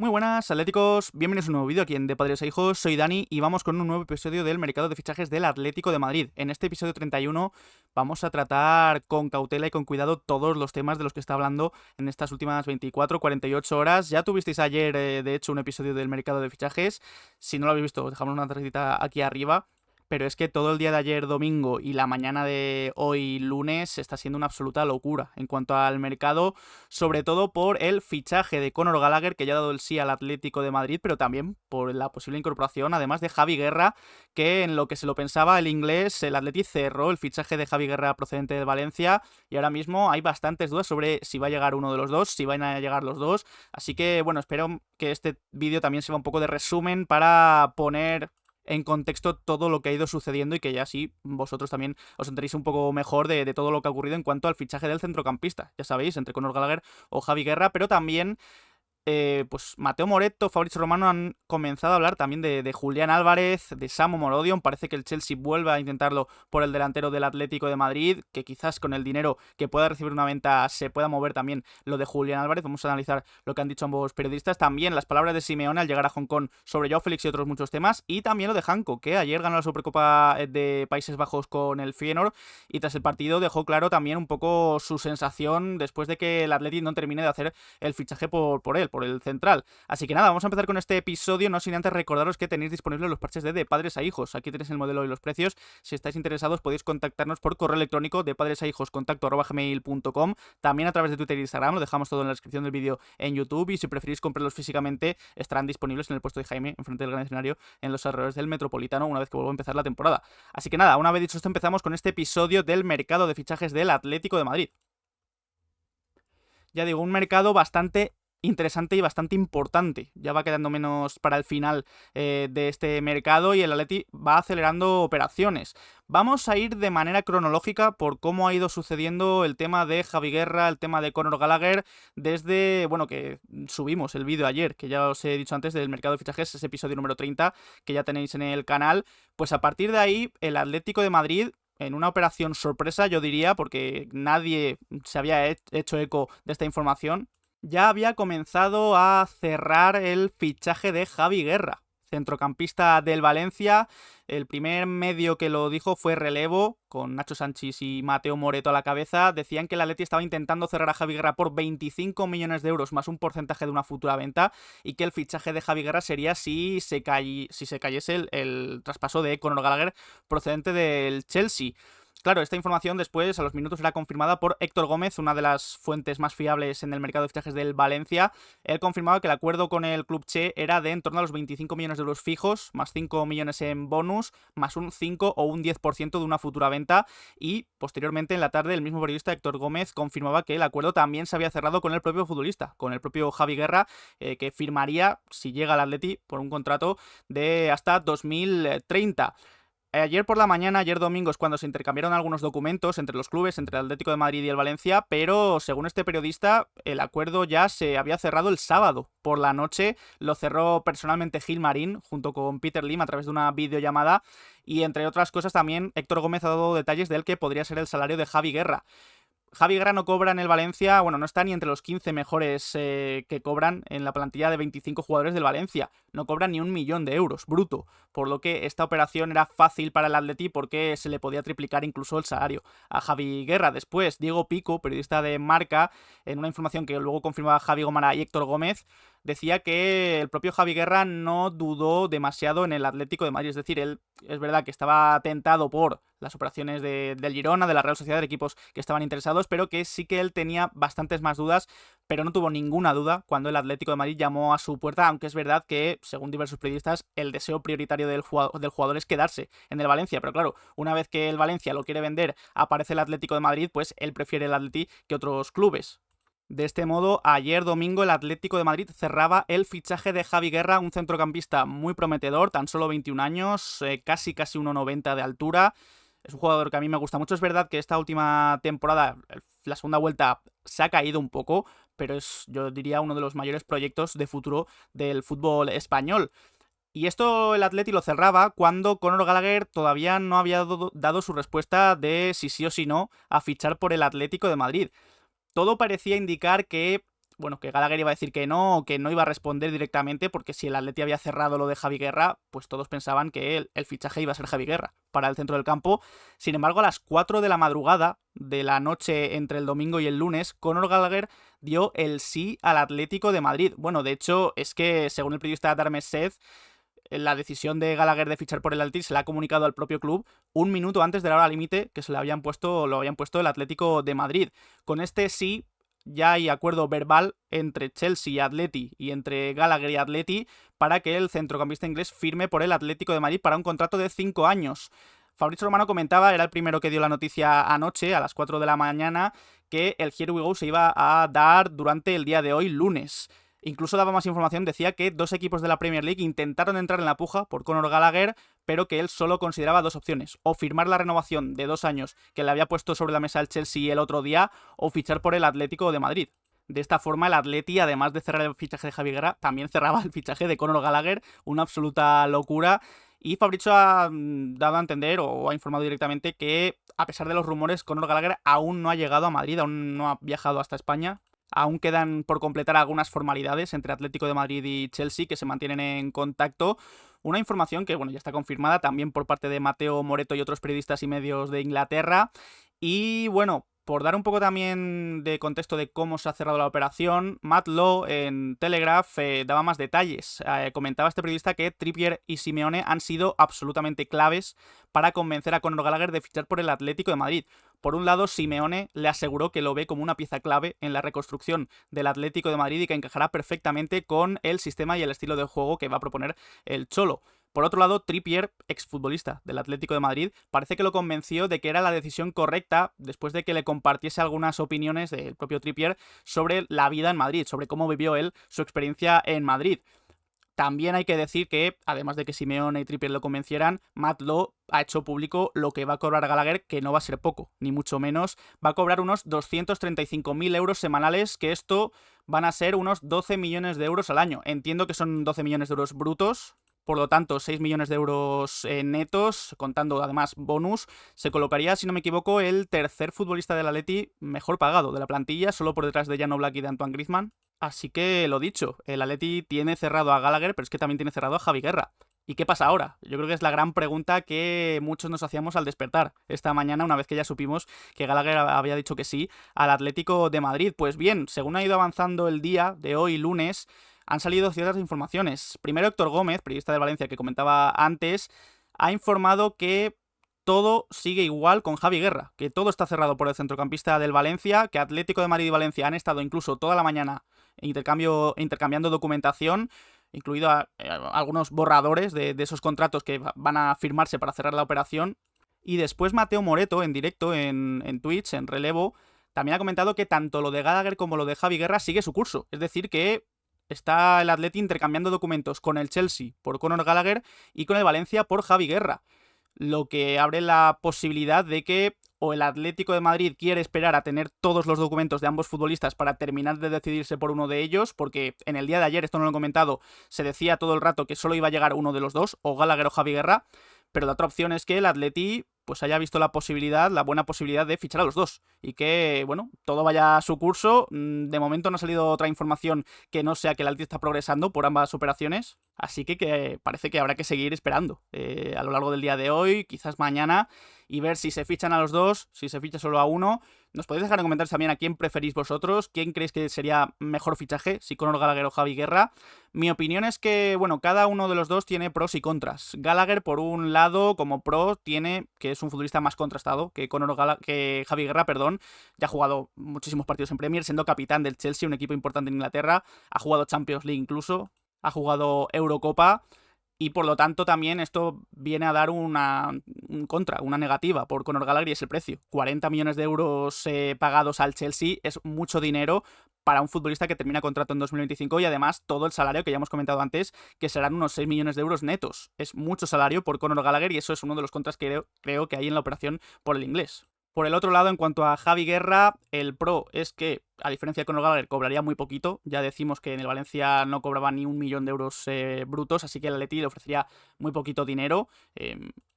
Muy buenas, atléticos, bienvenidos a un nuevo vídeo aquí en De Padres a Hijos, soy Dani y vamos con un nuevo episodio del mercado de fichajes del Atlético de Madrid. En este episodio 31 vamos a tratar con cautela y con cuidado todos los temas de los que está hablando en estas últimas 24-48 horas. Ya tuvisteis ayer, de hecho, un episodio del mercado de fichajes. Si no lo habéis visto, os dejamos una tarjetita aquí arriba. Pero es que todo el día de ayer domingo y la mañana de hoy lunes está siendo una absoluta locura en cuanto al mercado, sobre todo por el fichaje de Conor Gallagher, que ya ha dado el sí al Atlético de Madrid, pero también por la posible incorporación, además de Javi Guerra, que en lo que se lo pensaba el inglés, el Atleti cerró el fichaje de Javi Guerra procedente de Valencia, y ahora mismo hay bastantes dudas sobre si va a llegar uno de los dos, si van a llegar los dos, así que bueno, espero que este vídeo también sea un poco de resumen para poner en contexto todo lo que ha ido sucediendo y que ya así vosotros también os enteréis un poco mejor de todo lo que ha ocurrido en cuanto al fichaje del centrocampista, ya sabéis, entre Conor Gallagher o Javi Guerra, pero también pues Mateo Moretto, Fabrizio Romano han comenzado a hablar también de Julián Álvarez, de Samu Morodion. Parece que el Chelsea vuelve a intentarlo por el delantero del Atlético de Madrid, que quizás con el dinero que pueda recibir una venta se pueda mover también lo de Julián Álvarez. Vamos a analizar lo que han dicho ambos periodistas. También las palabras de Simeone al llegar a Hong Kong sobre Joao Félix y otros muchos temas. Y también lo de Hanko, que ayer ganó la Supercopa de Países Bajos con el Feyenoord y tras el partido dejó claro también un poco su sensación después de que el Atlético no termine de hacer el fichaje por él, por el central. Así que nada, vamos a empezar con este episodio, no sin antes recordaros que tenéis disponibles los parches de padres a hijos. Aquí tenéis el modelo y los precios. Si estáis interesados podéis contactarnos por correo electrónico de padresaihos@gmail.com, también a través de Twitter e Instagram, lo dejamos todo en la descripción del vídeo en YouTube, y si preferís comprarlos físicamente estarán disponibles en el puesto de Jaime, enfrente del gran escenario, en los alrededores del Metropolitano, una vez que vuelva a empezar la temporada. Así que nada, una vez dicho esto, empezamos con este episodio del mercado de fichajes del Atlético de Madrid. Ya digo, un mercado bastante interesante y bastante importante. Ya va quedando menos para el final de este mercado y el Atleti va acelerando operaciones. Vamos a ir de manera cronológica por cómo ha ido sucediendo el tema de Javi Guerra, el tema de Conor Gallagher, desde, bueno, que subimos el vídeo ayer, que ya os he dicho antes, del mercado de fichajes, ese episodio número 30, que ya tenéis en el canal. Pues a partir de ahí, el Atlético de Madrid, en una operación sorpresa, yo diría, porque nadie se había hecho eco de esta información, ya había comenzado a cerrar el fichaje de Javi Guerra, centrocampista del Valencia. El primer medio que lo dijo fue Relevo, con Nacho Sánchez y Mateo Moretto a la cabeza. Decían que el Atleti estaba intentando cerrar a Javi Guerra por 25 millones de euros más un porcentaje de una futura venta, y que el fichaje de Javi Guerra sería si se cayese el traspaso de Conor Gallagher procedente del Chelsea. Claro, esta información después, a los minutos, era confirmada por Héctor Gómez, una de las fuentes más fiables en el mercado de fichajes del Valencia. Él confirmaba que el acuerdo con el Club Che era de en torno a los 25 millones de euros fijos, más 5 millones en bonus, más un 5 o un 10% de una futura venta. Y posteriormente, en la tarde, el mismo periodista Héctor Gómez confirmaba que el acuerdo también se había cerrado con el propio futbolista, con el propio Javi Guerra, que firmaría, si llega al Atleti, por un contrato de hasta 2030. Ayer por la mañana, ayer domingo, es cuando se intercambiaron algunos documentos entre los clubes, entre el Atlético de Madrid y el Valencia, pero según este periodista, el acuerdo ya se había cerrado el sábado por la noche. Lo cerró personalmente Gil Marín junto con Peter Lim a través de una videollamada, y entre otras cosas también Héctor Gómez ha dado detalles del que podría ser el salario de Javi Guerra. Javi Guerra no cobra en el Valencia, bueno, no está ni entre los 15 mejores que cobran en la plantilla de 25 jugadores del Valencia. No cobra ni 1 millón de euros bruto, por lo que esta operación era fácil para el Atleti porque se le podía triplicar incluso el salario a Javi Guerra. Después, Diego Pico, periodista de Marca, en una información que luego confirmaba Javi Gomara y Héctor Gómez, decía que el propio Javi Guerra no dudó demasiado en el Atlético de Madrid. Es decir, él es verdad que estaba tentado por las operaciones del Girona, de la Real Sociedad, de equipos que estaban interesados, pero que sí que él tenía bastantes más dudas, pero no tuvo ninguna duda cuando el Atlético de Madrid llamó a su puerta, aunque es verdad que, según diversos periodistas, el deseo prioritario del jugador es quedarse en el Valencia. Pero claro, una vez que el Valencia lo quiere vender, aparece el Atlético de Madrid, pues él prefiere el Atleti que otros clubes. De este modo, ayer domingo el Atlético de Madrid cerraba el fichaje de Javi Guerra, un centrocampista muy prometedor, tan solo 21 años, casi 1,90 de altura. Es un jugador que a mí me gusta mucho. Es verdad que esta última temporada, la segunda vuelta, se ha caído un poco, pero es, yo diría, uno de los mayores proyectos de futuro del fútbol español. Y esto el Atleti lo cerraba cuando Conor Gallagher todavía no había dado su respuesta de si sí o si no a fichar por el Atlético de Madrid. Todo parecía indicar que bueno, que Gallagher iba a decir que no, o que no iba a responder directamente, porque si el Atleti había cerrado lo de Javi Guerra, pues todos pensaban que el fichaje iba a ser Javi Guerra para el centro del campo. Sin embargo, a las 4 de la madrugada de la noche entre el domingo y el lunes, Conor Gallagher dio el sí al Atlético de Madrid. Bueno, de hecho, es que según el periodista Darme Seth, la decisión de Gallagher de fichar por el Atleti se la ha comunicado al propio club un minuto antes de la hora límite que lo habían puesto el Atlético de Madrid. Con este sí ya hay acuerdo verbal entre Chelsea y Atleti y entre Gallagher y Atleti para que el centrocampista inglés firme por el Atlético de Madrid para un contrato de 5 años. Fabrizio Romano comentaba, era el primero que dio la noticia anoche a las 4 de la mañana, que el Here We Go se iba a dar durante el día de hoy, lunes. Incluso daba más información, decía que 2 equipos de la Premier League intentaron entrar en la puja por Conor Gallagher, pero que él solo consideraba 2 opciones: o firmar la renovación de 2 años que le había puesto sobre la mesa el Chelsea el otro día, o fichar por el Atlético de Madrid. De esta forma, el Atleti, además de cerrar el fichaje de Javi Guerra, también cerraba el fichaje de Conor Gallagher, una absoluta locura. Y Fabrizio ha dado a entender, o ha informado directamente, que a pesar de los rumores, Conor Gallagher aún no ha llegado a Madrid, aún no ha viajado hasta España. Aún quedan por completar algunas formalidades entre Atlético de Madrid y Chelsea, que se mantienen en contacto. Una información que, bueno, ya está confirmada también por parte de Mateo Moretto y otros periodistas y medios de Inglaterra. Y bueno, por dar un poco también de contexto de cómo se ha cerrado la operación, Matt Lowe en Telegraph daba más detalles. Comentaba este periodista que Trippier y Simeone han sido absolutamente claves para convencer a Conor Gallagher de fichar por el Atlético de Madrid. Por un lado, Simeone le aseguró que lo ve como una pieza clave en la reconstrucción del Atlético de Madrid y que encajará perfectamente con el sistema y el estilo de juego que va a proponer el Cholo. Por otro lado, Trippier, exfutbolista del Atlético de Madrid, parece que lo convenció de que era la decisión correcta después de que le compartiese algunas opiniones del propio Trippier sobre la vida en Madrid, sobre cómo vivió él su experiencia en Madrid. También hay que decir que, además de que Simeone y Trippier lo convencieran, Matt Lowe ha hecho público lo que va a cobrar Gallagher, que no va a ser poco, ni mucho menos. Va a cobrar unos 235.000 euros semanales, que esto van a ser unos 12 millones de euros al año. Entiendo que son 12 millones de euros brutos. Por lo tanto, 6 millones de euros netos, contando además bonus, se colocaría, si no me equivoco, el tercer futbolista del Atleti mejor pagado de la plantilla, solo por detrás de Jan Oblak y de Antoine Griezmann. Así que lo dicho, el Atleti tiene cerrado a Gallagher, pero es que también tiene cerrado a Javi Guerra. ¿Y qué pasa ahora? Yo creo que es la gran pregunta que muchos nos hacíamos al despertar esta mañana, una vez que ya supimos que Gallagher había dicho que sí al Atlético de Madrid. Pues bien, según ha ido avanzando el día de hoy, lunes, han salido ciertas informaciones. Primero, Héctor Gómez, periodista de Valencia que comentaba antes, ha informado que todo sigue igual con Javi Guerra, que todo está cerrado por el centrocampista del Valencia, que Atlético de Madrid y Valencia han estado incluso toda la mañana intercambiando documentación, incluido algunos borradores de esos contratos que van a firmarse para cerrar la operación. Y después Mateo Moretto, en directo en Twitch, en relevo, también ha comentado que tanto lo de Gallagher como lo de Javi Guerra sigue su curso. Es decir, que está el Atleti intercambiando documentos con el Chelsea por Conor Gallagher y con el Valencia por Javi Guerra, lo que abre la posibilidad de que o el Atlético de Madrid quiere esperar a tener todos los documentos de ambos futbolistas para terminar de decidirse por uno de ellos, porque en el día de ayer, esto no lo he comentado, se decía todo el rato que solo iba a llegar uno de los dos, o Gallagher o Javi Guerra, pero la otra opción es que el Atleti pues haya visto la buena posibilidad de fichar a los dos y que, bueno, todo vaya a su curso. De momento no ha salido otra información que no sea que el Atleti está progresando por ambas operaciones, así que parece que habrá que seguir esperando a lo largo del día de hoy, quizás mañana, y ver si se fichan a los dos, si se ficha solo a uno. Nos podéis dejar en comentarios también a quién preferís vosotros, quién creéis que sería mejor fichaje, si Conor Gallagher o Javi Guerra. Mi opinión es que, bueno, cada uno de los dos tiene pros y contras. Gallagher, por un lado, como pro, tiene que es un futbolista más contrastado que Javi Guerra, perdón. Ya ha jugado muchísimos partidos en Premier, siendo capitán del Chelsea, un equipo importante en Inglaterra. Ha jugado Champions League incluso, ha jugado Eurocopa. Y por lo tanto también esto viene a dar una negativa por Conor Gallagher, y es el precio. 40 millones de euros pagados al Chelsea es mucho dinero para un futbolista que termina contrato en 2025, y además todo el salario que ya hemos comentado antes, que serán unos 6 millones de euros netos. Es mucho salario por Conor Gallagher y eso es uno de los contras que creo que hay en la operación por el inglés. Por el otro lado, en cuanto a Javi Guerra, el pro es que a diferencia de Conor Gallagher, cobraría muy poquito. Ya decimos que en el Valencia no cobraba ni 1 millón de euros brutos, así que el Atleti le ofrecería muy poquito dinero.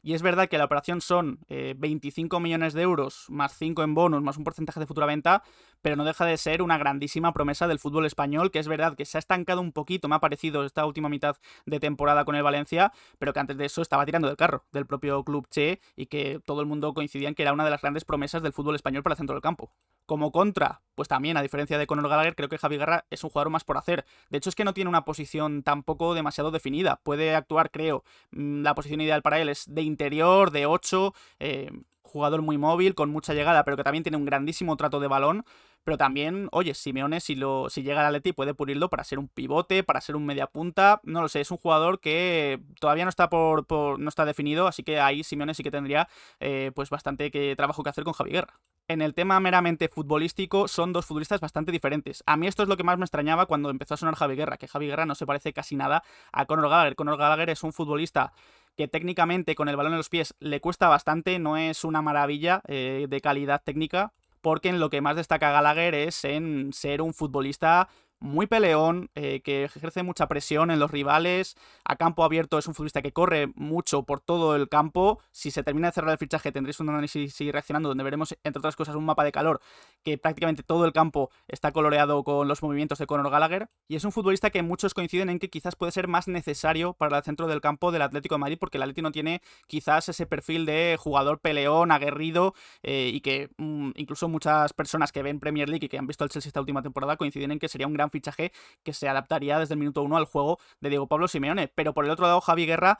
Y es verdad que la operación son 25 millones de euros más 5 en bonus, más un porcentaje de futura venta, pero no deja de ser una grandísima promesa del fútbol español, que es verdad que se ha estancado un poquito, me ha parecido esta última mitad de temporada con el Valencia, pero que antes de eso estaba tirando del carro del propio club Che y que todo el mundo coincidía en que era una de las grandes promesas del fútbol español para el centro del campo. Como contra, pues también, a diferencia de Conor Gallagher, creo que Javi Guerra es un jugador más por hacer. De hecho, es que no tiene una posición tampoco demasiado definida. Puede actuar, creo, la posición ideal para él es de interior, de 8, jugador muy móvil, con mucha llegada, pero que también tiene un grandísimo trato de balón. Pero también, oye, Simeone, si llega al Atleti, puede pulirlo para ser un pivote, para ser un mediapunta. No lo sé, es un jugador que todavía no está no está definido, así que ahí Simeone sí que tendría pues bastante trabajo que hacer con Javi Guerra. En el tema meramente futbolístico, son dos futbolistas bastante diferentes. A mí esto es lo que más me extrañaba cuando empezó a sonar Javi Guerra, que Javi Guerra no se parece casi nada a Conor Gallagher. Conor Gallagher es un futbolista que técnicamente con el balón en los pies le cuesta bastante, no es una maravilla de calidad técnica, porque en lo que más destaca Gallagher es en ser un futbolista muy peleón, que ejerce mucha presión en los rivales, a campo abierto es un futbolista que corre mucho por todo el campo. Si se termina de cerrar el fichaje tendréis un análisis y reaccionando donde veremos, entre otras cosas, un mapa de calor que prácticamente todo el campo está coloreado con los movimientos de Conor Gallagher, y es un futbolista que muchos coinciden en que quizás puede ser más necesario para el centro del campo del Atlético de Madrid, porque el Atlético no tiene quizás ese perfil de jugador peleón, aguerrido, y que incluso muchas personas que ven Premier League y que han visto al Chelsea esta última temporada coinciden en que sería un gran fichaje que se adaptaría desde el minuto 1 al juego de Diego Pablo Simeone. Pero por el otro lado, Javi Guerra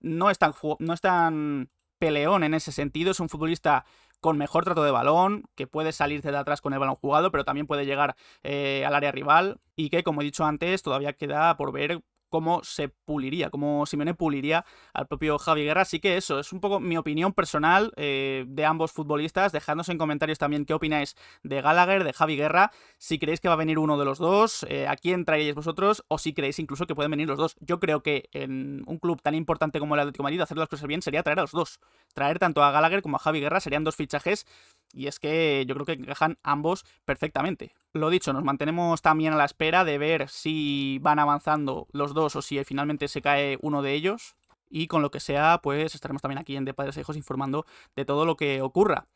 no es tan peleón en ese sentido, es un futbolista con mejor trato de balón, que puede salirse de atrás con el balón jugado, pero también puede llegar al área rival, y que, como he dicho antes, todavía queda por ver cómo se puliría, cómo Simeone puliría al propio Javi Guerra. Así que eso, es un poco mi opinión personal de ambos futbolistas. Dejadnos en comentarios también qué opináis de Gallagher, de Javi Guerra, si creéis que va a venir uno de los dos, a quién traeríais vosotros, o si creéis incluso que pueden venir los dos. Yo creo que en un club tan importante como el Atlético de Madrid, hacer las cosas bien sería traer a los dos. Traer tanto a Gallagher como a Javi Guerra serían dos fichajes, y es que yo creo que encajan ambos perfectamente. Lo dicho, nos mantenemos también a la espera de ver si van avanzando los dos o si finalmente se cae uno de ellos. Y con lo que sea, pues estaremos también aquí en De Padres a Hijos informando de todo lo que ocurra.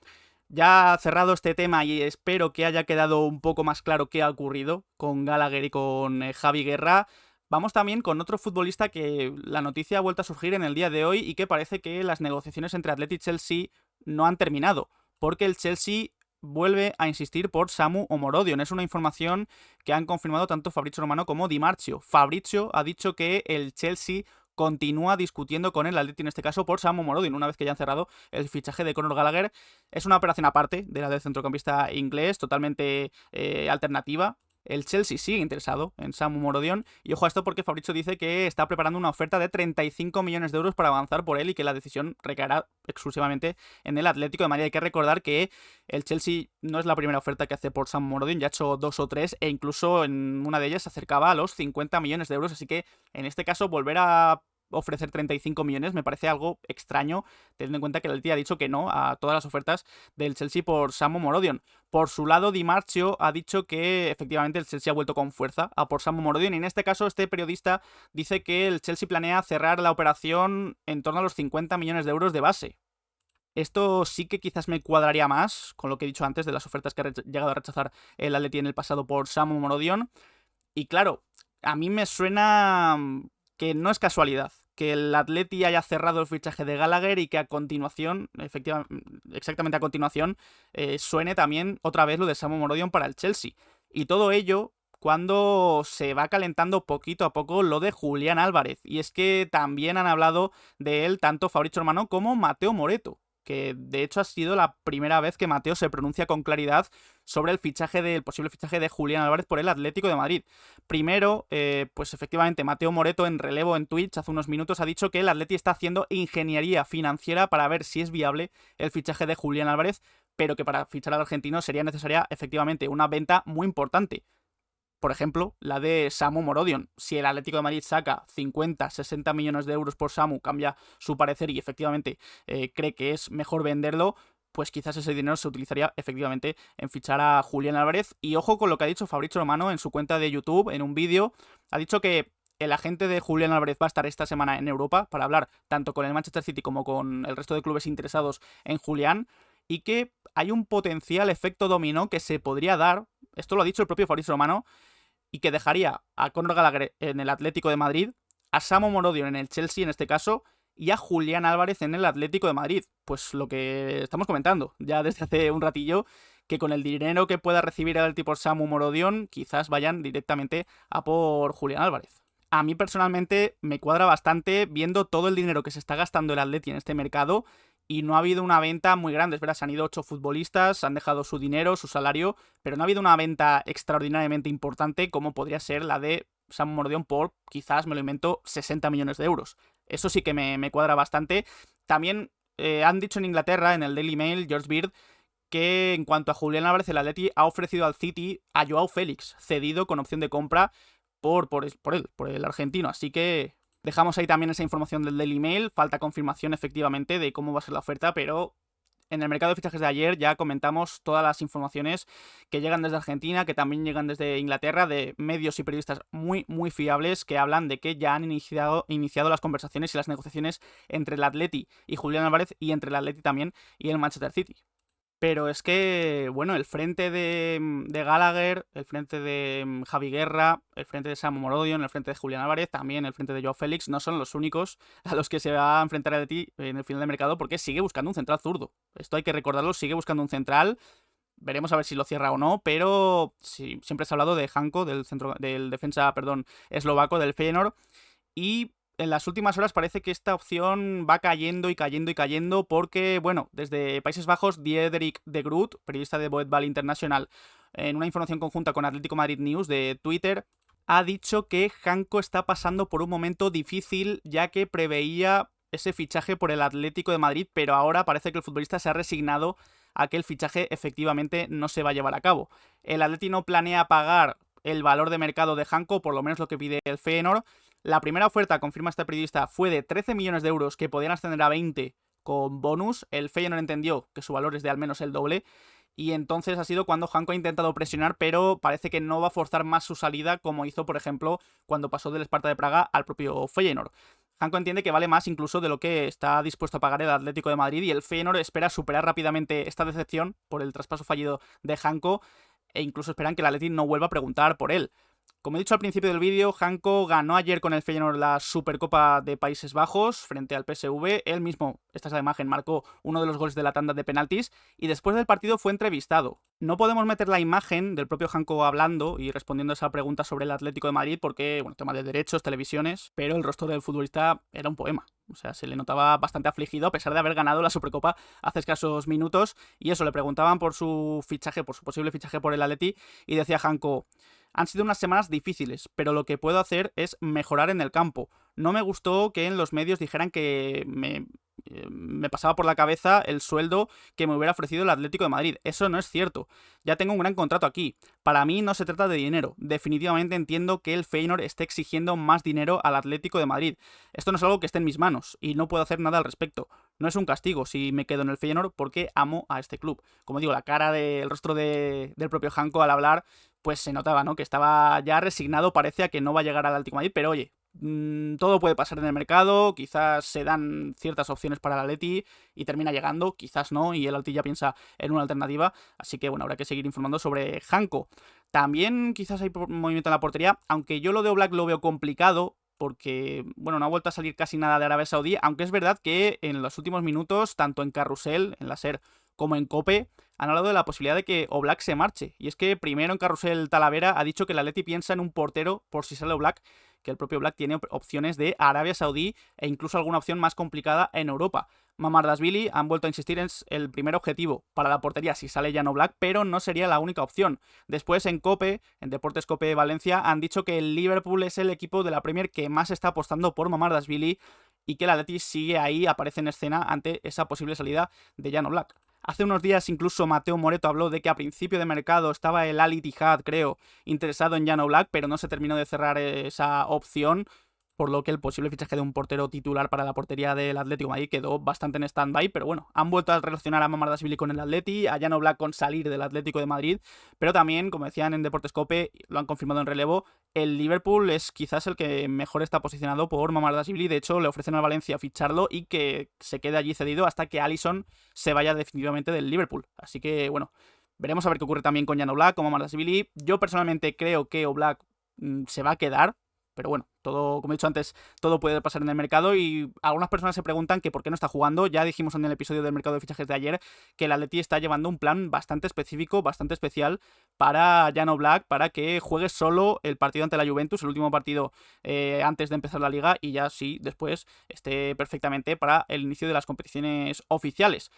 Ya cerrado este tema, y espero que haya quedado un poco más claro qué ha ocurrido con Gallagher y con Javi Guerra, vamos también con otro futbolista que la noticia ha vuelto a surgir en el día de hoy y que parece que las negociaciones entre Athletic y Chelsea no han terminado, porque el Chelsea vuelve a insistir por Samu Omorodion. Es una información que han confirmado tanto Fabrizio Romano como Di Marzio. Fabrizio ha dicho que el Chelsea continúa discutiendo con el Atleti, en este caso por Samu Omorodion, una vez que ya han cerrado el fichaje de Conor Gallagher. Es una operación aparte de la del centrocampista inglés, totalmente alternativa. El Chelsea sigue interesado en Samu Omorodion, y ojo a esto porque Fabrizio dice que está preparando una oferta de 35 millones de euros para avanzar por él y que la decisión recaerá exclusivamente en el Atlético de Madrid. Hay que recordar que el Chelsea no es la primera oferta que hace por Samu Omorodion, ya ha hecho 2 o 3 e incluso en una de ellas se acercaba a los 50 millones de euros, así que en este caso volver a ofrecer 35 millones me parece algo extraño, teniendo en cuenta que el Atleti ha dicho que no a todas las ofertas del Chelsea por Samu Omorodion. Por su lado, Di Marzio ha dicho que efectivamente el Chelsea ha vuelto con fuerza a por Samu Omorodion, y en este caso este periodista dice que el Chelsea planea cerrar la operación en torno a los 50 millones de euros de base. Esto sí que quizás me cuadraría más con lo que he dicho antes de las ofertas que ha llegado a rechazar el Atleti en el pasado por Samu Omorodion. Y claro, a mí me suena que no es casualidad que el Atleti haya cerrado el fichaje de Gallagher y que a continuación, exactamente a continuación, suene también otra vez lo de Samu Omorodion para el Chelsea. Y todo ello cuando se va calentando poquito a poco lo de Julián Álvarez. Y es que también han hablado de él tanto Fabrizio Romano como Mateo Moretto, que de hecho ha sido la primera vez que Mateo se pronuncia con claridad sobre el posible fichaje de Julián Álvarez por el Atlético de Madrid. Primero, pues efectivamente, Mateo Moretto en relevo en Twitch hace unos minutos ha dicho que el Atleti está haciendo ingeniería financiera para ver si es viable el fichaje de Julián Álvarez, pero que para fichar al argentino sería necesaria efectivamente una venta muy importante. Por ejemplo, la de Samu Omorodion. Si el Atlético de Madrid saca 50, 60 millones de euros por Samu, cambia su parecer y efectivamente cree que es mejor venderlo, pues quizás ese dinero se utilizaría efectivamente en fichar a Julián Álvarez. Y ojo con lo que ha dicho Fabrizio Romano en su cuenta de YouTube, en un vídeo. Ha dicho que el agente de Julián Álvarez va a estar esta semana en Europa para hablar tanto con el Manchester City como con el resto de clubes interesados en Julián, y que hay un potencial efecto dominó que se podría dar, esto lo ha dicho el propio Fabrizio Romano, y que dejaría a Conor Gallagher en el Atlético de Madrid, a Samu Morodion en el Chelsea en este caso, y a Julián Álvarez en el Atlético de Madrid. Pues lo que estamos comentando ya desde hace un ratillo, que con el dinero que pueda recibir el tipo Samu Morodion, quizás vayan directamente a por Julián Álvarez. A mí personalmente me cuadra bastante viendo todo el dinero que se está gastando el Atleti en este mercado, y no ha habido una venta muy grande. Es verdad, se han ido 8 futbolistas, han dejado su dinero, su salario, pero no ha habido una venta extraordinariamente importante como podría ser la de Samu Morodion por, quizás me lo invento, 60 millones de euros. Eso sí que me cuadra bastante. También han dicho en Inglaterra, en el Daily Mail, George Beard, que en cuanto a Julián Álvarez, el Atleti ha ofrecido al City a Joao Félix, cedido con opción de compra por el argentino. Así que dejamos ahí también esa información del Daily Mail. Falta confirmación efectivamente de cómo va a ser la oferta, pero en el mercado de fichajes de ayer ya comentamos todas las informaciones que llegan desde Argentina, que también llegan desde Inglaterra, de medios y periodistas muy, muy fiables que hablan de que ya han iniciado las conversaciones y las negociaciones entre el Atleti y Julián Álvarez, y entre el Atleti también y el Manchester City. Pero es que, bueno, el frente de Gallagher, el frente de Javi Guerra, el frente de Samu Morodion, el frente de Julián Álvarez, también el frente de Joao Félix, no son los únicos a los que se va a enfrentar el Atleti en el final de mercado, porque sigue buscando un central zurdo. Esto hay que recordarlo, sigue buscando un central. Veremos a ver si lo cierra o no, pero sí, siempre se ha hablado de Janko, del defensa, perdón, eslovaco del Feyenoord, y en las últimas horas parece que esta opción va cayendo y cayendo y cayendo, porque, bueno, desde Países Bajos, Diederik de Groot, periodista de Voetbal International, en una información conjunta con Atlético Madrid News de Twitter, ha dicho que Janko está pasando por un momento difícil, ya que preveía ese fichaje por el Atlético de Madrid, pero ahora parece que el futbolista se ha resignado a que el fichaje efectivamente no se va a llevar a cabo. El Atleti no planea pagar el valor de mercado de Janko, por lo menos lo que pide el Feyenoord. La primera oferta, confirma este periodista, fue de 13 millones de euros que podían ascender a 20 con bonus. El Feyenoord entendió que su valor es de al menos el doble, y entonces ha sido cuando Janko ha intentado presionar, pero parece que no va a forzar más su salida, como hizo, por ejemplo, cuando pasó del Sparta de Praga al propio Feyenoord. Janko entiende que vale más incluso de lo que está dispuesto a pagar el Atlético de Madrid, y el Feyenoord espera superar rápidamente esta decepción por el traspaso fallido de Janko, e incluso esperan que el Atleti no vuelva a preguntar por él. Como he dicho al principio del vídeo, Janko ganó ayer con el Feyenoord la Supercopa de Países Bajos frente al PSV. Él mismo, esta es la imagen, marcó uno de los goles de la tanda de penaltis, y después del partido fue entrevistado. No podemos meter la imagen del propio Janko hablando y respondiendo a esa pregunta sobre el Atlético de Madrid porque, bueno, tema de derechos, televisiones, pero el rostro del futbolista era un poema. O sea, se le notaba bastante afligido a pesar de haber ganado la Supercopa hace escasos minutos, y eso, le preguntaban por su fichaje, por su posible fichaje por el Atleti, y decía Janko: han sido unas semanas difíciles, pero lo que puedo hacer es mejorar en el campo. No me gustó que en los medios dijeran que me pasaba por la cabeza el sueldo que me hubiera ofrecido el Atlético de Madrid. Eso no es cierto. Ya tengo un gran contrato aquí. Para mí no se trata de dinero. Definitivamente entiendo que el Feyenoord esté exigiendo más dinero al Atlético de Madrid. Esto no es algo que esté en mis manos y no puedo hacer nada al respecto. No es un castigo si me quedo en el Feyenoord porque amo a este club. Como digo, la cara del rostro del propio Janko al hablar, pues se notaba, ¿no?, que estaba ya resignado, parece, a que no va a llegar al Atlético de Madrid, pero oye, todo puede pasar en el mercado, quizás se dan ciertas opciones para el Atleti y termina llegando, quizás no, y el Atleti ya piensa en una alternativa, así que bueno, habrá que seguir informando sobre Janko. También quizás hay movimiento en la portería, aunque yo lo de Oblak lo veo complicado, porque, bueno, no ha vuelto a salir casi nada de Arabia Saudí, aunque es verdad que en los últimos minutos, tanto en Carrusel, en la SER, como en COPE, han hablado de la posibilidad de que Oblak se marche. Y es que primero en Carrusel Talavera ha dicho que el Atleti piensa en un portero por si sale Oblak, que el propio Oblak tiene opciones de Arabia Saudí e incluso alguna opción más complicada en Europa. Mamardashvili han vuelto a insistir en el primer objetivo para la portería si sale Jan Oblak, pero no sería la única opción. Después en COPE, en Deportes COPE Valencia, han dicho que el Liverpool es el equipo de la Premier que más está apostando por Mamardashvili y que el Atleti sigue ahí, aparece en escena ante esa posible salida de Jan Oblak. Hace unos días incluso Mateo Moreto habló de que a principio de mercado estaba el Al Ittihad, creo, interesado en Jan Oblak, pero no se terminó de cerrar esa opción. por lo que el posible fichaje de un portero titular para la portería del Atlético de Madrid quedó bastante en stand-by, pero bueno, han vuelto a relacionar a Mamardashvili con el Atleti, a Jan Oblak con salir del Atlético de Madrid, pero también, como decían en Deportes Cope, lo han confirmado en relevo, el Liverpool es quizás el que mejor está posicionado por Mamardashvili, de hecho le ofrecen al Valencia ficharlo y que se quede allí cedido hasta que Alisson se vaya definitivamente del Liverpool, así que bueno, veremos a ver qué ocurre también con Jan Oblak, con Mamardashvili. Yo personalmente creo que Oblak se va a quedar, pero bueno, todo, como he dicho antes, todo puede pasar en el mercado y algunas personas se preguntan que por qué no está jugando. Ya dijimos en el episodio del mercado de fichajes de ayer que el Atleti está llevando un plan bastante específico, bastante especial para Jan Oblak, para que juegue solo el partido ante la Juventus, el último partido antes de empezar la liga, y ya sí, después esté perfectamente para el inicio de las competiciones oficiales.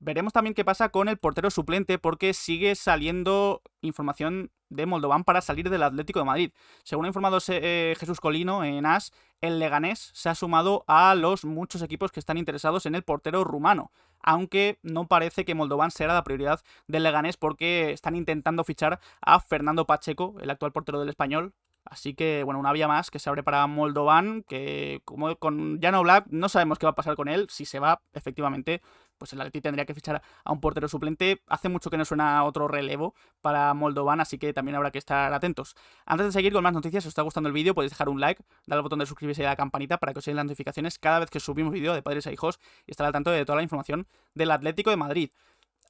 Veremos también qué pasa con el portero suplente porque sigue saliendo información de Moldovan para salir del Atlético de Madrid. Según ha informado Jesús Colino en AS, el Leganés se ha sumado a los muchos equipos que están interesados en el portero rumano, aunque no parece que Moldovan sea la prioridad del Leganés porque están intentando fichar a Fernando Pacheco, el actual portero del Español. Así que, bueno, una vía más que se abre para Moldovan, que como con Jan Oblak no sabemos qué va a pasar con él. Si se va, efectivamente, pues el Atleti tendría que fichar a un portero suplente. Hace mucho que no suena otro relevo para Moldovan, así que también habrá que estar atentos. Antes de seguir con más noticias, si os está gustando el vídeo, podéis dejar un like, darle al botón de suscribirse y a la campanita para que os lleguen las notificaciones cada vez que subimos vídeo de padres a hijos y estar al tanto de toda la información del Atlético de Madrid.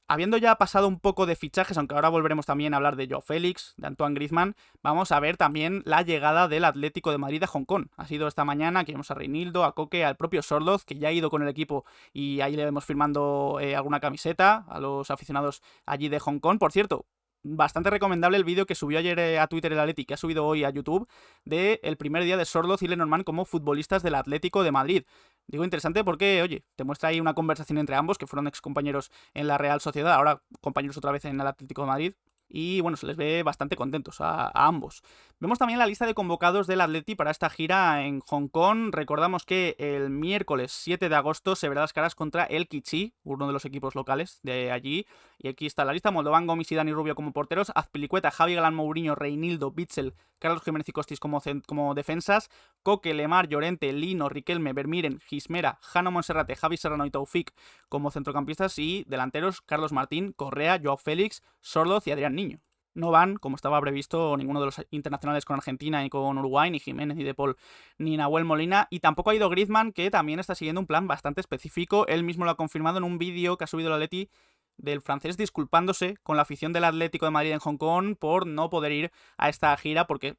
Habiendo ya pasado un poco de fichajes, aunque ahora volveremos también a hablar de Joao Félix, de Antoine Griezmann, vamos a ver también la llegada del Atlético de Madrid a Hong Kong. Ha sido esta mañana que vemos a Reinildo, a Coque, al propio Sorloz, que ya ha ido con el equipo y ahí le vemos firmando alguna camiseta a los aficionados allí de Hong Kong. Por cierto, bastante recomendable el vídeo que subió ayer a Twitter el Atleti, que ha subido hoy a YouTube, de el primer día de Sorloz y Lenormand como futbolistas del Atlético de Madrid. Digo interesante porque, oye, te muestra ahí una conversación entre ambos, que fueron ex compañeros en la Real Sociedad, ahora compañeros otra vez en el Atlético de Madrid. Y bueno, se les ve bastante contentos a ambos. Vemos también la lista de convocados del Atleti para esta gira en Hong Kong. Recordamos que el miércoles 7 de agosto se verá las caras contra el Kichi, uno de los equipos locales de allí. Y aquí está la lista: Moldovan, Gomis y Dani Rubio como porteros, Azpilicueta, Javi Galán, Mourinho, Reinildo, Bitzel, Carlos Jiménez y Costis como defensas, Coque, Lemar, Llorente, Lino, Riquelme, Vermiren, Gismera, Jano Monserrate, Javi Serrano y Taufik como centrocampistas, y delanteros Carlos Martín, Correa, Joao Félix, Sorloz y Adrián Niño. No van, como estaba previsto, ninguno de los internacionales con Argentina y con Uruguay, ni Jiménez, ni De Paul, ni Nahuel Molina, y tampoco ha ido Griezmann, que también está siguiendo un plan bastante específico. Él mismo lo ha confirmado en un vídeo que ha subido el Atleti del francés disculpándose con la afición del Atlético de Madrid en Hong Kong por no poder ir a esta gira porque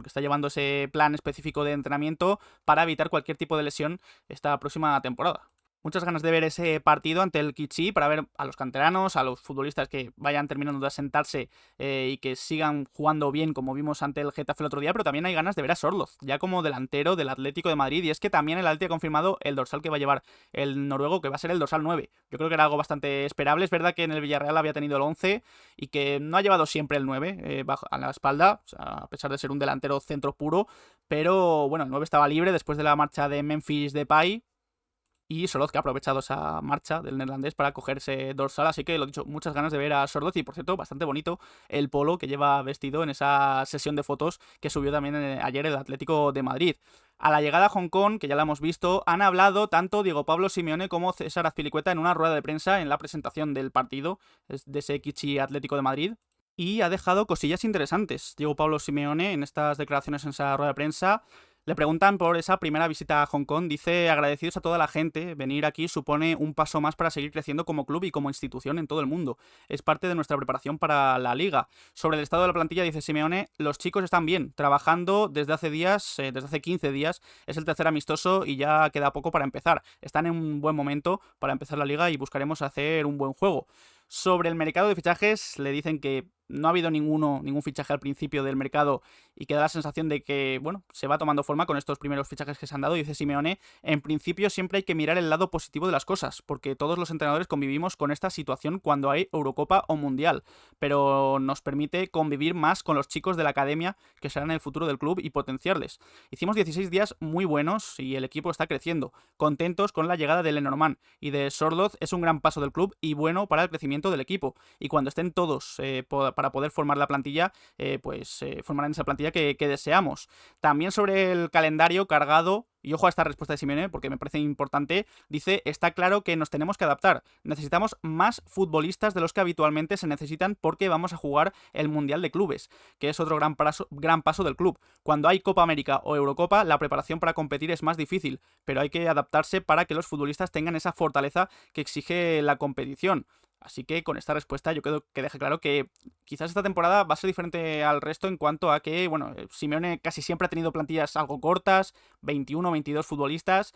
está llevando ese plan específico de entrenamiento para evitar cualquier tipo de lesión esta próxima temporada. Muchas ganas de ver ese partido ante el Kichi para ver a los canteranos, a los futbolistas que vayan terminando de asentarse y que sigan jugando bien como vimos ante el Getafe el otro día, pero también hay ganas de ver a Sorloz, ya como delantero del Atlético de Madrid, y es que también el Atleti ha confirmado el dorsal que va a llevar el noruego, que va a ser el dorsal 9. Yo creo que era algo bastante esperable. Es verdad que en el Villarreal había tenido el 11 y que no ha llevado siempre el 9 a la espalda, o sea, a pesar de ser un delantero centro puro, pero bueno, el 9 estaba libre después de la marcha de Memphis Depay, y Sorloz, que ha aprovechado esa marcha del neerlandés para cogerse dorsal. Así que, lo dicho, muchas ganas de ver a Sorloz. Y por cierto, bastante bonito el polo que lleva vestido en esa sesión de fotos que subió también ayer el Atlético de Madrid. A la llegada a Hong Kong, que ya la hemos visto, han hablado tanto Diego Pablo Simeone como César Azpilicueta en una rueda de prensa en la presentación del partido de ese Kichi Atlético de Madrid. Y ha dejado cosillas interesantes Diego Pablo Simeone en estas declaraciones en esa rueda de prensa. Le preguntan por esa primera visita a Hong Kong. Dice: agradecidos a toda la gente, venir aquí supone un paso más para seguir creciendo como club y como institución en todo el mundo. Es parte de nuestra preparación para la liga. Sobre el estado de la plantilla, dice Simeone: los chicos están bien, trabajando desde hace días, desde hace 15 días, es el tercer amistoso y ya queda poco para empezar. Están en un buen momento para empezar la liga y buscaremos hacer un buen juego. Sobre el mercado de fichajes, le dicen que no ha habido ningún fichaje al principio del mercado y que da la sensación de que, bueno, se va tomando forma con estos primeros fichajes que se han dado. Dice Simeone: en principio siempre hay que mirar el lado positivo de las cosas, porque todos los entrenadores convivimos con esta situación cuando hay Eurocopa o Mundial, pero nos permite convivir más con los chicos de la academia que serán el futuro del club y potenciarles. Hicimos 16 días muy buenos y el equipo está creciendo, contentos con la llegada de Lenormand y de Sorloz. Es un gran paso del club y bueno para el crecimiento del equipo, y cuando estén todos para para poder formar la plantilla, formarán esa plantilla que deseamos. También sobre el calendario cargado, y ojo a esta respuesta de Simeone porque me parece importante, dice: está claro que nos tenemos que adaptar, necesitamos más futbolistas de los que habitualmente se necesitan porque vamos a jugar el Mundial de Clubes, que es otro gran paso del club. Cuando hay Copa América o Eurocopa, la preparación para competir es más difícil, pero hay que adaptarse para que los futbolistas tengan esa fortaleza que exige la competición. Así que con esta respuesta yo creo que deja claro que quizás esta temporada va a ser diferente al resto en cuanto a que, bueno, Simeone casi siempre ha tenido plantillas algo cortas, 21, 22 futbolistas,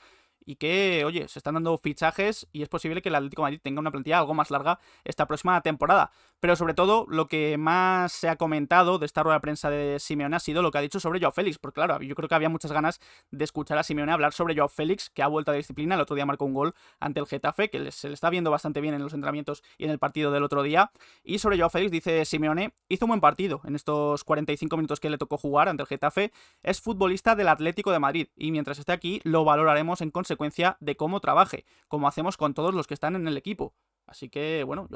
y que, oye, se están dando fichajes y es posible que el Atlético de Madrid tenga una plantilla algo más larga esta próxima temporada. Pero sobre todo, lo que más se ha comentado de esta rueda de prensa de Simeone ha sido lo que ha dicho sobre Joao Félix, porque claro, yo creo que había muchas ganas de escuchar a Simeone hablar sobre Joao Félix, que ha vuelto a la disciplina. El otro día marcó un gol ante el Getafe, que se le está viendo bastante bien en los entrenamientos y en el partido del otro día. Y sobre Joao Félix dice Simeone: hizo un buen partido en estos 45 minutos que le tocó jugar ante el Getafe, es futbolista del Atlético de Madrid y mientras esté aquí lo valoraremos en consecuencia de cómo trabaje, como hacemos con todos los que están en el equipo. Así que, bueno,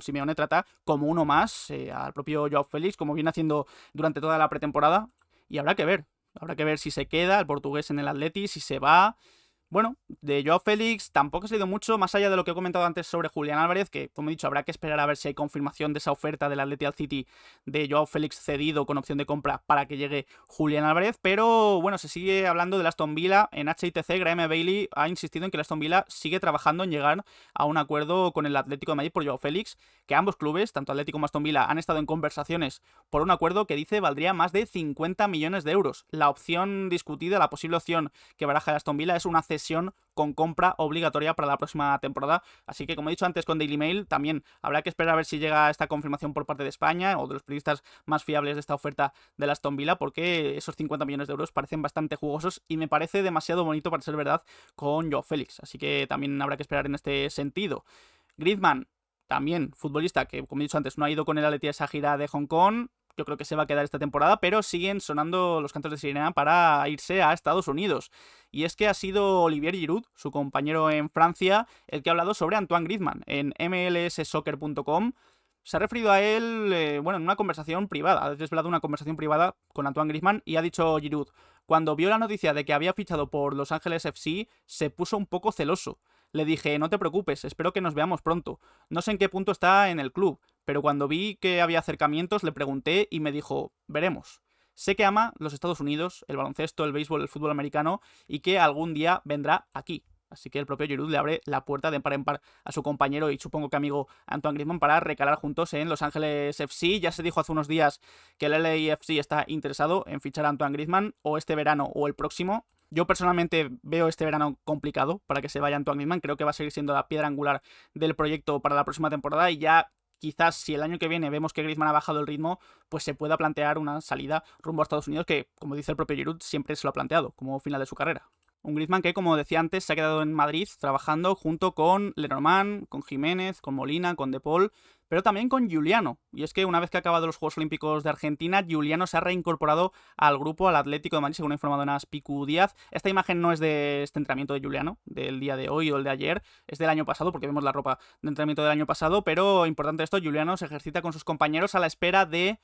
Simeone trata como uno más al propio Joao Félix, como viene haciendo durante toda la pretemporada, y habrá que ver si se queda el portugués en el Atleti, si se va. Bueno, de Joao Félix tampoco ha salido mucho, más allá de lo que he comentado antes sobre Julián Álvarez, que como he dicho, habrá que esperar a ver si hay confirmación de esa oferta del Atleti al City de Joao Félix cedido con opción de compra para que llegue Julián Álvarez, pero bueno, se sigue hablando del Aston Villa. En HITC, Graham Bailey ha insistido en que el Aston Villa sigue trabajando en llegar a un acuerdo con el Atlético de Madrid por Joao Félix, que ambos clubes, tanto Atlético como Aston Villa, han estado en conversaciones por un acuerdo que dice valdría más de 50 millones de euros. La opción discutida, la posible opción que baraja el Aston Villa es una cesión con compra obligatoria para la próxima temporada. Así que, como he dicho antes con Daily Mail, también habrá que esperar a ver si llega esta confirmación por parte de España o de los periodistas más fiables de esta oferta del Aston Villa, porque esos 50 millones de euros parecen bastante jugosos y me parece demasiado bonito para ser verdad con Joao Félix. Así que también habrá que esperar en este sentido. Griezmann, también futbolista que, como he dicho antes, no ha ido con el Atleti a esa gira de Hong Kong. Yo creo que se va a quedar esta temporada, pero siguen sonando los cantos de sirena para irse a Estados Unidos. Y es que ha sido Olivier Giroud, su compañero en Francia, el que ha hablado sobre Antoine Griezmann. En mlssoccer.com se ha referido a él, en una conversación privada. Ha desvelado una conversación privada con Antoine Griezmann y ha dicho Giroud: cuando vio la noticia de que había fichado por Los Ángeles FC, se puso un poco celoso. Le dije: no te preocupes, espero que nos veamos pronto. No sé en qué punto está en el club, pero cuando vi que había acercamientos le pregunté y me dijo: veremos. Sé que ama los Estados Unidos, el baloncesto, el béisbol, el fútbol americano y que algún día vendrá aquí. Así que el propio Giroud le abre la puerta de par en par a su compañero y supongo que amigo Antoine Griezmann para recalar juntos en Los Ángeles FC. Ya se dijo hace unos días que el LAFC está interesado en fichar a Antoine Griezmann o este verano o el próximo. Yo personalmente veo este verano complicado para que se vaya Antoine Griezmann. Creo que va a seguir siendo la piedra angular del proyecto para la próxima temporada y ya quizás si el año que viene vemos que Griezmann ha bajado el ritmo, pues se pueda plantear una salida rumbo a Estados Unidos que, como dice el propio Giroud, siempre se lo ha planteado como final de su carrera. Un Griezmann que, como decía antes, se ha quedado en Madrid trabajando junto con Lenormand, con Jiménez, con Molina, con De Paul, pero también con Giuliano. Y es que una vez que ha acabado los Juegos Olímpicos de Argentina, Giuliano se ha reincorporado al grupo, al Atlético de Madrid, según ha informado Nas Picu Díaz. Esta imagen no es de este entrenamiento de Giuliano, del día de hoy o el de ayer, es del año pasado, porque vemos la ropa de entrenamiento del año pasado, pero importante esto, Giuliano se ejercita con sus compañeros a la espera de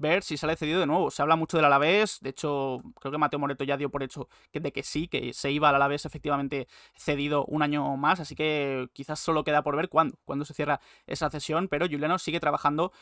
ver si sale cedido de nuevo. Se habla mucho del Alavés, de hecho, creo que Mateo Moreto ya dio por hecho que sí, que se iba al Alavés efectivamente cedido un año más, así que quizás solo queda por ver cuándo se cierra esa cesión, pero Giuliano sigue trabajando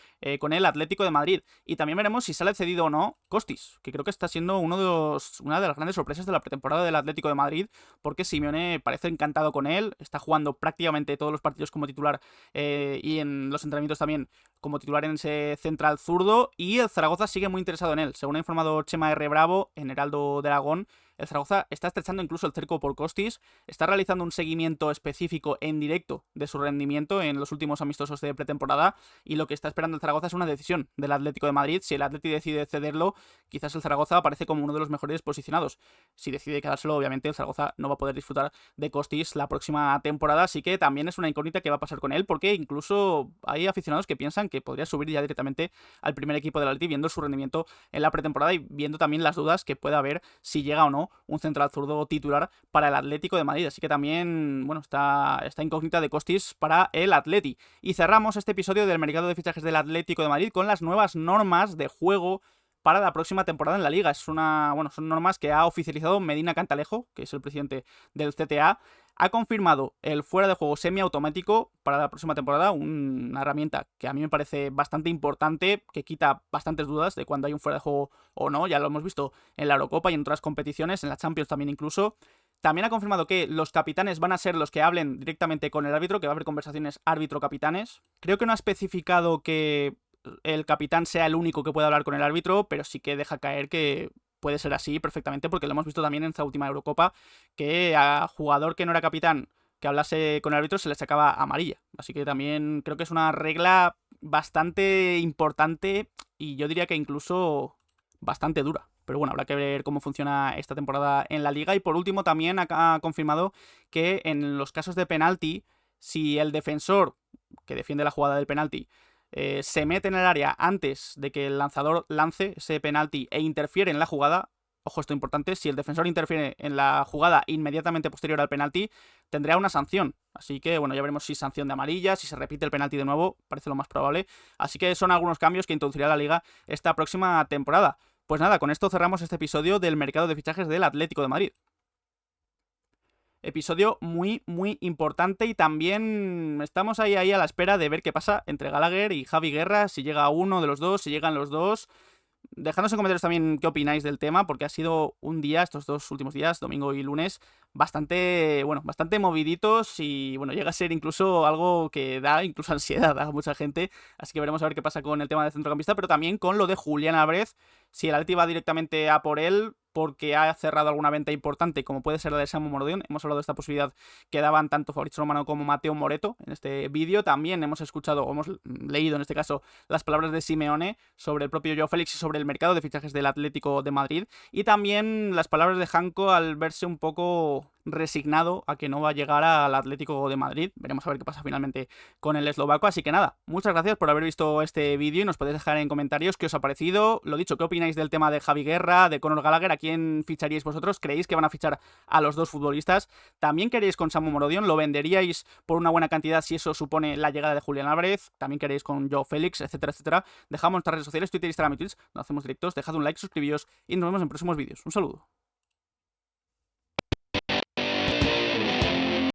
con el Atlético de Madrid. Y también veremos si sale cedido o no Kostis, que creo que está siendo una de las grandes sorpresas de la pretemporada del Atlético de Madrid, porque Simeone parece encantado con él, está jugando prácticamente todos los partidos como titular y en los entrenamientos también como titular en ese central zurdo, y el Zaragoza sigue muy interesado en él. Según ha informado Chema R. Bravo en Heraldo de Aragón, el Zaragoza está estrechando incluso el cerco por Kostis, está realizando un seguimiento específico en directo de su rendimiento en los últimos amistosos de pretemporada, y lo que está esperando el Zaragoza es una decisión del Atlético de Madrid. Si el Atlético decide cederlo, quizás el Zaragoza aparece como uno de los mejores posicionados. Si decide quedárselo, obviamente el Zaragoza no va a poder disfrutar de Kostis la próxima temporada, así que también es una incógnita que va a pasar con él, porque incluso hay aficionados que piensan que podría subir ya directamente al primer equipo del Atlético, viendo su rendimiento en la pretemporada y viendo también las dudas que pueda haber si llega o no como un central zurdo titular para el Atlético de Madrid. Así que también, bueno, está incógnita de Kostis para el Atleti. Y cerramos este episodio del mercado de fichajes del Atlético de Madrid con las nuevas normas de juego para la próxima temporada en la Liga. Son normas que ha oficializado Medina Cantalejo, que es el presidente del CTA. Ha confirmado el fuera de juego semiautomático para la próxima temporada, una herramienta que a mí me parece bastante importante, que quita bastantes dudas de cuando hay un fuera de juego o no. Ya lo hemos visto en la Eurocopa y en otras competiciones, en la Champions también incluso. También ha confirmado que los capitanes van a ser los que hablen directamente con el árbitro, que va a haber conversaciones árbitro-capitanes. Creo que no ha especificado que el capitán sea el único que pueda hablar con el árbitro, pero sí que deja caer que puede ser así perfectamente, porque lo hemos visto también en esta última Eurocopa, que a jugador que no era capitán que hablase con el árbitro se le sacaba amarilla. Así que también creo que es una regla bastante importante y yo diría que incluso bastante dura. Pero bueno, habrá que ver cómo funciona esta temporada en la Liga. Y por último también ha confirmado que en los casos de penalti, si el defensor que defiende la jugada del penalti se mete en el área antes de que el lanzador lance ese penalti e interfiere en la jugada, ojo, esto es importante, si el defensor interfiere en la jugada inmediatamente posterior al penalti, tendrá una sanción. Así que, bueno, ya veremos si sanción de amarilla, si se repite el penalti de nuevo, parece lo más probable. Así que son algunos cambios que introducirá la Liga esta próxima temporada. Pues nada, con esto cerramos este episodio del mercado de fichajes del Atlético de Madrid. Episodio muy, muy importante y también estamos ahí a la espera de ver qué pasa entre Gallagher y Javi Guerra, si llega uno de los dos, si llegan los dos. Dejadnos en comentarios también qué opináis del tema, porque ha sido un día, estos dos últimos días, domingo y lunes, bastante moviditos y, bueno, llega a ser incluso algo que da incluso ansiedad a mucha gente, así que veremos a ver qué pasa con el tema del centrocampista, pero también con lo de Julián Álvarez, si el Atleti va directamente a por él, porque ha cerrado alguna venta importante, como puede ser la de Samu Morodion. Hemos hablado de esta posibilidad que daban tanto Fabrizio Romano como Mateo Moreto en este vídeo. También hemos escuchado, o hemos leído en este caso, las palabras de Simeone sobre el propio Joao Félix y sobre el mercado de fichajes del Atlético de Madrid. Y también las palabras de Janko al verse un poco resignado a que no va a llegar al Atlético de Madrid. Veremos a ver qué pasa finalmente con el eslovaco. Así que nada, muchas gracias por haber visto este vídeo y nos podéis dejar en comentarios qué os ha parecido. Lo dicho, qué opináis del tema de Javi Guerra, de Conor Gallagher, a quién ficharíais vosotros. ¿Creéis que van a fichar a los dos futbolistas? ¿También queréis con Samu Morodion? ¿Lo venderíais por una buena cantidad si eso supone la llegada de Julián Álvarez? ¿También queréis con Joao Félix, etcétera, etcétera? Dejamos nuestras redes sociales, Twitter, Instagram y Twitch. No hacemos directos. Dejad un like, suscribíos y nos vemos en próximos vídeos. Un saludo.